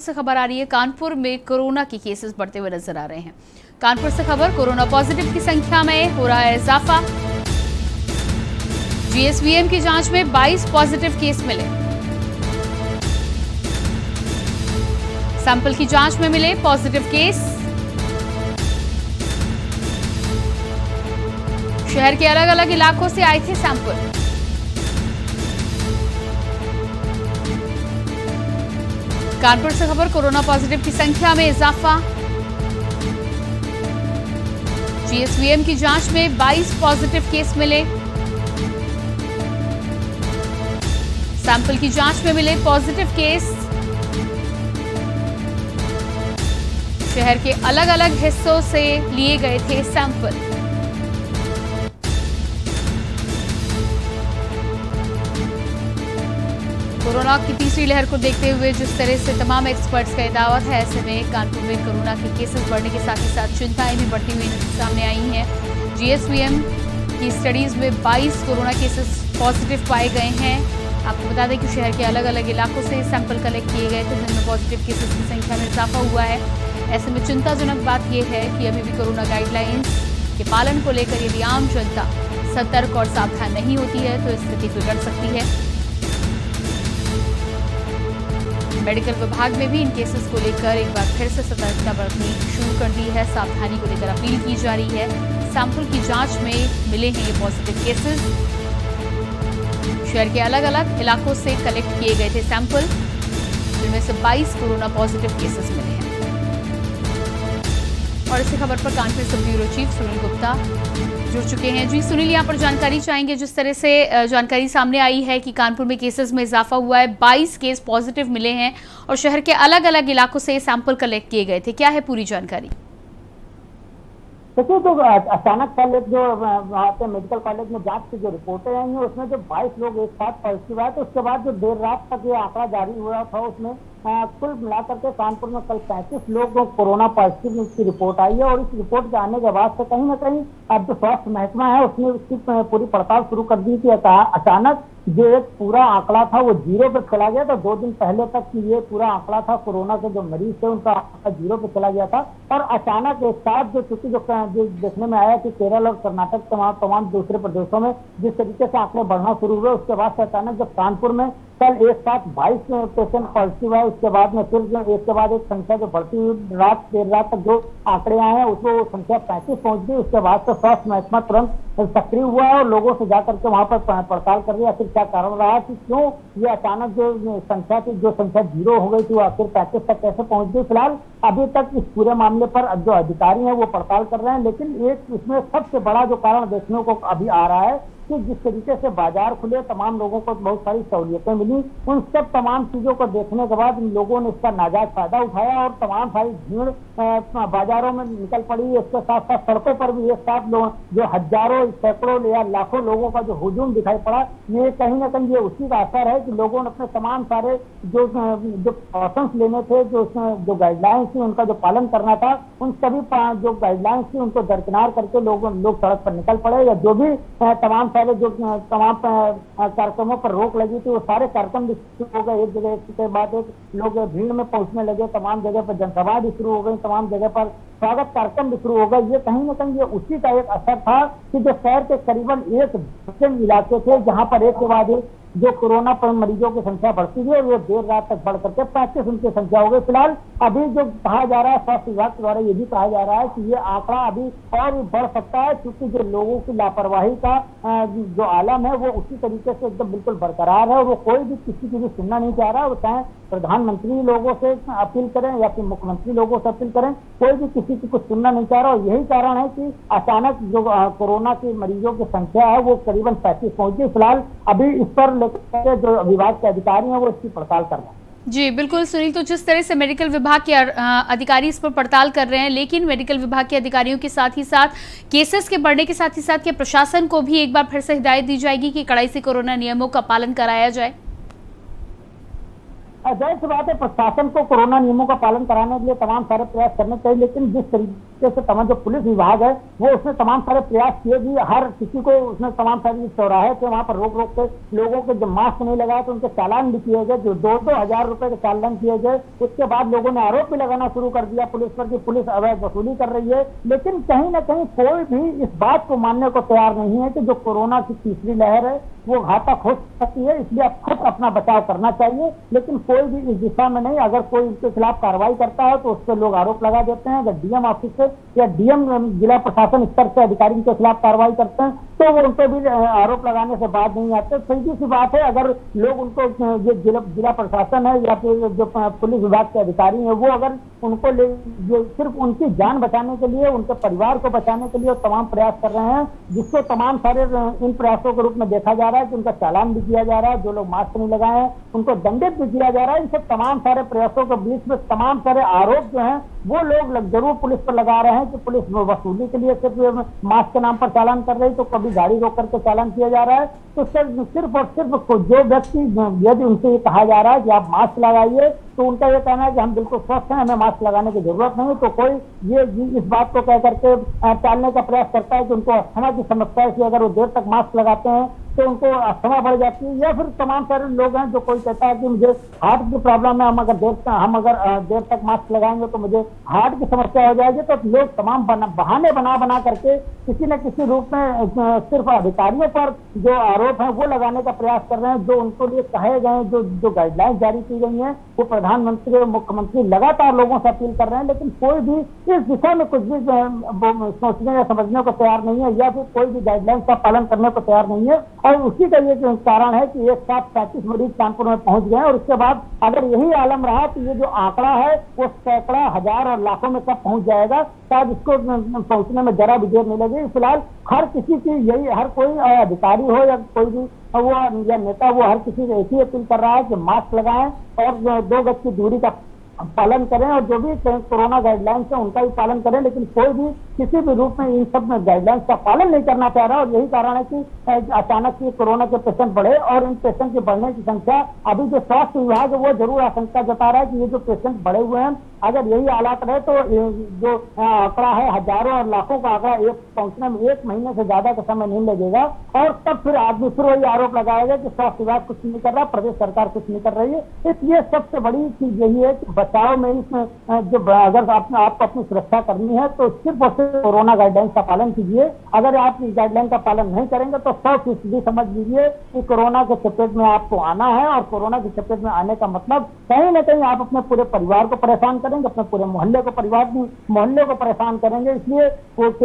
से खबर आ रही है, कानपुर में कोरोना के केसेस बढ़ते हुए नजर आ रहे हैं। कानपुर से खबर, कोरोना पॉजिटिव की संख्या में हो रहा है इजाफा। जीएसवीएम की जांच में 22 पॉजिटिव केस मिले। सैंपल की जांच में मिले पॉजिटिव केस। शहर के अलग अलग इलाकों से आए थे सैंपल। कानपुर से खबर, कोरोना पॉजिटिव की संख्या में इजाफा। जीएसवीएम की जांच में 22 पॉजिटिव केस मिले। सैंपल की जांच में मिले पॉजिटिव केस। शहर के अलग अलग हिस्सों से लिए गए थे सैंपल। कोरोना की तीसरी लहर को देखते हुए जिस तरह से तमाम एक्सपर्ट्स का दावत है, ऐसे में कानपुर में कोरोना के केसेस बढ़ने के साथ ही साथ चिंताएं भी बढ़ती हुई सामने आई हैं। जीएसवीएम की स्टडीज में 22 कोरोना केसेस पॉजिटिव पाए गए हैं। आपको बता दें कि शहर के अलग अलग इलाकों से सैंपल कलेक्ट किए गए थे, जिनमें पॉजिटिव केसेस की संख्या में इजाफा हुआ है। ऐसे में चिंताजनक बात यह है कि अभी भी कोरोना गाइडलाइंस के पालन को लेकर यदि आम जनता सतर्क और सावधान नहीं होती है तो स्थिति बिगड़ सकती है। मेडिकल विभाग में भी इन केसेस को लेकर एक बार फिर से सतर्कता बरतनी शुरू कर दी है। सावधानी को लेकर अपील की जा रही है। सैंपल की जांच में मिले हैं ये पॉजिटिव केसेस। शहर के अलग अलग इलाकों से कलेक्ट किए गए थे सैंपल, जिनमें से 22 कोरोना पॉजिटिव केसेस मिले हैं। और इसी खबर पर कानपुर से ब्यूरो चीफ सुनील गुप्ता जुड़ चुके हैं। जी सुनील, यहाँ पर जानकारी चाहेंगे। जिस तरह से जानकारी सामने आई है कि कानपुर में केसेस में इजाफा हुआ है, 22 केस पॉजिटिव मिले हैं और शहर के अलग अलग इलाकों से सैंपल कलेक्ट किए गए थे, क्या है पूरी जानकारी? देखिए, तो अचानक कल जो वहाँ पे मेडिकल कॉलेज में जांच की जो रिपोर्टें आई हैं, उसमें जो 22 लोग एक साथ पॉजिटिव आए, तो उसके बाद जो देर रात तक ये आंकड़ा जारी हुआ था, उसमें कुल मिलाकर के कानपुर में कल 35 लोग कोरोना पॉजिटिव की रिपोर्ट आई है। और इस रिपोर्ट के आने के बाद से कहीं ना कहीं अब जो स्वास्थ्य महकमा है उसने उसकी पूरी पड़ताल शुरू कर दी थी। अचानक जो एक पूरा आंकड़ा था वो 0 पे चला गया था। 2 दिन पहले तक ये पूरा आंकड़ा था, कोरोना के जो मरीज थे उनका आंकड़ा 0 पे चला गया था। और अचानक एक साथ जो चूंकि जो देखने में आया कि केरल और कर्नाटक तमाम दूसरे प्रदेशों में जिस तरीके से आंकड़े बढ़ना शुरू हुए, उसके बाद से अचानक जब कानपुर में कल एक साथ 22 पेशेंट पॉजिटिव है, उसके बाद में फिर एक के बाद एक संख्या जो बढ़ती हुई देर रात तक जो आंकड़े आए हैं उसमें वो संख्या 35 पहुंच गई। उसके बाद से स्वास्थ्य महकमा तुरंत सक्रिय हुआ है और लोगों से जाकर के वहां पर पड़ताल कर रही है आखिर क्या कारण रहा कि क्यों ये अचानक जो संख्या थी, जो संख्या 0 हो गई थी, वो आखिर 35 तक कैसे पहुंच गई। फिलहाल अभी तक इस पूरे मामले पर जो अधिकारी हैं वो पड़ताल कर रहे हैं, लेकिन एक इसमें सबसे बड़ा जो कारण देखने को अभी आ रहा है कि जिस तरीके से बाजार खुले, तमाम लोगों को बहुत सारी सहूलियतें मिली, उन सब तमाम चीजों को देखने के बाद लोगों ने इसका नाजायज फायदा उठाया और तमाम सारी भीड़ बाजारों में निकल पड़ी। इसके साथ साथ सड़कों पर भी एक साथ लोग जो हजारों, सैकड़ों या लाखों लोगों का जो हुजूम दिखाई पड़ा, ये कहीं ना कहीं ये उसी का असर है कि लोगों ने अपने तमाम सारे जो प्रिकॉशंस लेने थे, जो गाइडलाइंस थी उनका जो पालन करना था, उन सभी जो गाइडलाइंस थी उनको दरकिनार करके लोग सड़क पर निकल पड़े। या जो भी तमाम कार्यक्रमों पर रोक लगी थी वो सारे कार्यक्रम भी शुरू हो गए। एक जगह के बाद एक लोग भीड़ में पहुंचने लगे, तमाम जगह पर जनसभा भी शुरू हो गई, तमाम जगह पर स्वागत कार्यक्रम भी शुरू हो गए। ये कहीं ना कहीं ये उसी का एक असर था कि जो शहर के करीबन 1 दर्जन इलाके थे जहां पर एक के बाद एक जो कोरोना पर मरीजों की संख्या बढ़ती गई और वो देर रात तक बढ़ करके 35 उनकी संख्या हो गई। फिलहाल अभी जो कहा जा रहा है, स्वास्थ्य विभाग के द्वारा ये भी कहा जा रहा है कि ये आंकड़ा अभी और भी बढ़ सकता है, क्योंकि जो लोगों की लापरवाही का जो आलम है वो उसी तरीके से एकदम बिल्कुल बरकरार है और वो कोई भी किसी की भी सुनना नहीं चाह रहा। वो चाहे प्रधानमंत्री लोगों से अपील करें या फिर मुख्यमंत्री लोगों से अपील करें, कोई भी किसी की कुछ सुनना नहीं चाह रहा। और यही कारण है कि अचानक जो कोरोना के मरीजों की संख्या है वो करीबन 35 पहुंच गई। फिलहाल अभी इस पर लेकर जो विभाग के अधिकारी हैं वो इसकी पड़ताल कर रहे हैं। जी बिल्कुल सुनील, तो जिस तरह से मेडिकल विभाग के अधिकारी इस पर पड़ताल कर रहे हैं, लेकिन मेडिकल विभाग के अधिकारियों के साथ ही साथ केसेस के बढ़ने के साथ ही साथ क्या प्रशासन को भी एक बार फिर से हिदायत दी जाएगी कि कड़ाई से कोरोना नियमों का पालन कराया जाए? जाहिर सी बात है, प्रशासन को कोरोना नियमों का पालन कराने के लिए तमाम सारे प्रयास करने चाहिए, लेकिन जिस तरीके से तमाम जो पुलिस विभाग है वो उसने तमाम सारे प्रयास किए भी, हर किसी को उसने तमाम सारी चौराहे थे वहां पर रोक रोक के लोगों के जो मास्क नहीं लगाए तो उनके चालान भी किए गए, जो 2-2 हजार रुपए के चालान किए गए। उसके बाद लोगों ने आरोप भी लगाना शुरू कर दिया पुलिस पर कि पुलिस अवैध वसूली कर रही है, लेकिन कहीं ना कहीं कोई भी इस बात को मानने को तैयार नहीं है कि जो कोरोना की तीसरी लहर है वो घातक हो सकती है, इसलिए अब खुद अपना बचाव करना चाहिए। लेकिन कोई भी इस दिशा में नहीं, अगर कोई इसके खिलाफ कार्रवाई करता है तो उस पर लोग आरोप लगा देते हैं। अगर डीएम ऑफिस से या डीएम जिला प्रशासन स्तर से अधिकारी के खिलाफ कार्रवाई करते हैं तो वो उन पर भी आरोप लगाने से बात नहीं आते। सीधी सी बात है, अगर लोग उनको ये जिला प्रशासन है या फिर जो पुलिस विभाग के अधिकारी हैं वो अगर उनको सिर्फ उनकी जान बचाने के लिए, उनके परिवार को बचाने के लिए तमाम प्रयास कर रहे हैं, जिसको तमाम सारे इन प्रयासों के रूप में देखा जा रहा है कि उनका चालान भी किया जा रहा है, जो लोग मास्क नहीं लगाए हैं उनको दंडित भी किया जा रहा है। इन सब तमाम सारे प्रयासों के बीच में तमाम सारे आरोप जो हैं वो लोग जरूर पुलिस पर लगा रहे हैं कि पुलिस वसूली के लिए सिर्फ मास्क के नाम पर चालान कर रही, तो कभी गाड़ी रोक करके चालान किया जा रहा है। तो सिर्फ और सिर्फ जो व्यक्ति, यदि उनसे ये कहा जा रहा है कि आप मास्क लगाइए तो उनका ये कहना है कि हम बिल्कुल स्वस्थ हैं, हमें मास्क लगाने की जरूरत नहीं, तो कोई ये इस बात को कह करके टालने का प्रयास करता है कि उनको अस्थमा की समस्या है कि अगर वो देर तक मास्क लगाते हैं तो उनको अस्थमा बढ़ जाती है, या फिर तमाम सारे लोग हैं जो कोई कहता है कि मुझे हार्ट की प्रॉब्लम है, हम अगर देर तक मास्क लगाएंगे तो मुझे हार्ट की समस्या हो जाएगी। तो लोग तमाम बहाने बना करके किसी न किसी रूप में सिर्फ अधिकारियों पर जो आरोप है वो लगाने का प्रयास कर रहे हैं। जो उनको लिए कहे गए जो गाइडलाइंस जारी की गई हैं वो प्रधानमंत्री और मुख्यमंत्री लगातार लोगों से अपील कर रहे हैं, लेकिन कोई भी इस दिशा में कुछ भी सोचने या समझने को तैयार नहीं है, या फिर कोई भी गाइडलाइंस का पालन करने को तैयार नहीं है। और उसी का ये कारण है कि एक साथ 35 मरीज कानपुर में पहुंच गए, और उसके बाद अगर यही आलम रहा तो ये जो आंकड़ा है वो सैकड़ा, हजार और लाखों में कब पहुंच जाएगा, शायद इसको पहुंचने में जरा भी देर नहीं लगेगी। फिलहाल हर किसी की यही, हर कोई अधिकारी हो या कोई भी वो या नेता, वो हर किसी को एक ही अपील कर रहा है कि मास्क लगाएं और 2 गज की दूरी का पालन करें, और जो भी कोरोना गाइडलाइंस है उनका भी पालन करें। लेकिन कोई भी किसी भी रूप में इन सब गाइडलाइंस का पालन नहीं करना चाह रहा, और यही कारण है कि अचानक से कोरोना के पेशेंट बढ़े, और इन पेशेंट के बढ़ने की संख्या, अभी जो स्वास्थ्य विभाग है वो जरूर आशंका जता रहा है कि ये जो पेशेंट बढ़े हुए हैं, अगर यही हालात रहे तो जो आंकड़ा है हजारों और लाखों का आंकड़ा पहुंचने में 1 महीने से ज्यादा का समय नहीं लगेगा, और तब फिर आदमी फिर वही आरोप लगाएगा कि स्वास्थ्य विभाग कुछ नहीं कर रहा, प्रदेश सरकार कुछ नहीं कर रही है। इसलिए सबसे बड़ी चीज यही है कि बचाव में इसमें जो अगर आपको अपनी सुरक्षा करनी है तो सिर्फ और सिर्फ कोरोना गाइडलाइंस का पालन कीजिए। अगर आप इस गाइडलाइन का पालन नहीं करेंगे तो 100% समझ लीजिए कि कोरोना के चपेट में आपको आना है, और कोरोना के चपेट में आने का मतलब कहीं ना कहीं आप अपने पूरे परिवार को परेशान करेंगे, अपने पूरे मोहल्ले को परेशान करेंगे। इसलिए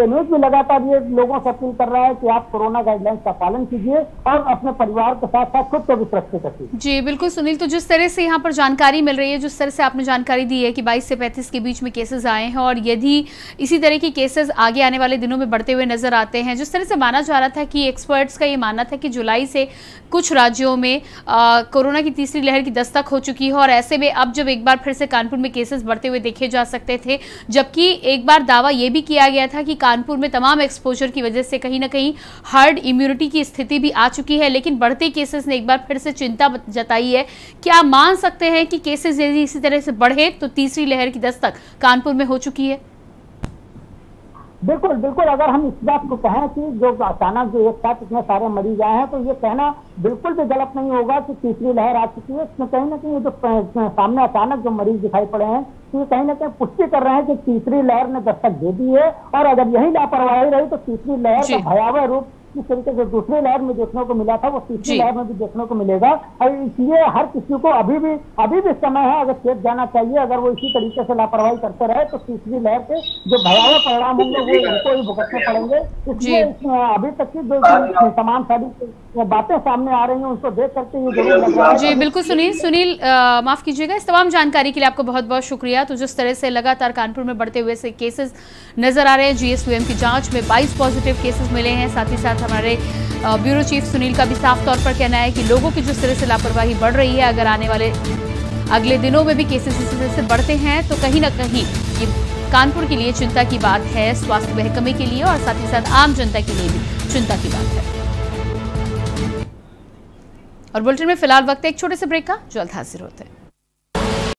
न्यूज भी लगातार ये लोगों से अपील कर रहा है कि आप कोरोना गाइडलाइंस का पालन कीजिए और अपने परिवार के साथ साथ खुद को भी सुरक्षित रखिए। जी बिल्कुल सुनील, तो जिस तरह से यहाँ पर जानकारी मिल रही है, जिस तरह से आपने जानकारी दी है कि 22 से 35 के बीच में केसेस आए हैं, और यदि इसी तरह के केसेस आगे आने वाले दिनों में बढ़ते हुए नजर आते हैं, जिस तरह से माना जा रहा था कि एक्सपर्ट्स का ये मानना था कि जुलाई से कुछ राज्यों में कोरोना की तीसरी लहर की दस्तक हो चुकी है, और ऐसे में अब जब एक बार फिर से कानपुर में केसेस बढ़ते हुए देखे जा सकते थे, जबकि एक बार दावा यह भी किया गया था कि कानपुर में तमाम एक्सपोजर की वजह से कहीं ना कहीं हर्ड इम्यूनिटी की स्थिति भी आ चुकी है, लेकिन बढ़ते केसेस ने एक बार फिर से चिंता जताई है। क्या मान सकते हैं कि केसेस यदि इसी तरह से बढ़े तो तीसरी लहर की दस्तक कानपुर में हो चुकी है? बिल्कुल बिल्कुल, अगर हम इस बात को कहें कि जो अचानक जो एक साथ इतने सारे मरीज आए हैं तो ये कहना बिल्कुल भी गलत नहीं होगा कि तीसरी लहर आ चुकी है। इसमें कहीं ना कहीं जो सामने अचानक जो मरीज दिखाई पड़े हैं तो ये कहीं ना कहीं पुष्टि कर रहे हैं कि तीसरी लहर ने दस्तक दे दी है, और अगर यही लापरवाही रही तो तीसरी लहर का भयावह रूप जिस तरीके से दूसरी लहर में देखने को मिला था वो तीसरी लहर में भी देखने को मिलेगा। और इसलिए हर किसी को अभी भी समय है, अगर चेत जाना चाहिए। अगर वो इसी तरीके से लापरवाही करते रहे तो तीसरी लहर के जो भयावह परिणाम होंगे वो उनको ही भुगतने पड़ेंगे। इसलिए अभी तक की जो तमाम सारी बातें सामने आ रही हैं उनको देख करके ये जरूर लग रहा है। जी बिल्कुल सुनील, माफ कीजिएगा, इस तमाम जानकारी के लिए आपको बहुत बहुत शुक्रिया। तो जिस तरह से लगातार कानपुर में बढ़ते हुए से केसेस नजर आ रहे हैं, GSVM की जांच में 22 पॉजिटिव केसेस मिले हैं। साथ ही साथ हमारे ब्यूरो चीफ सुनील का भी साफ तौर पर कहना है कि लोगों की जिस तरह से लापरवाही बढ़ रही है, अगर आने वाले अगले दिनों में भी केसेस इस तरह से बढ़ते हैं तो कहीं ना कहीं ये कानपुर के लिए चिंता की बात है, स्वास्थ्य महकमे के लिए और साथ ही साथ आम जनता के लिए भी चिंता की बात है। और बुलेटिन में फिलहाल वक्त है एक छोटे से ब्रेक का, जल्द हाजिर होते हैं।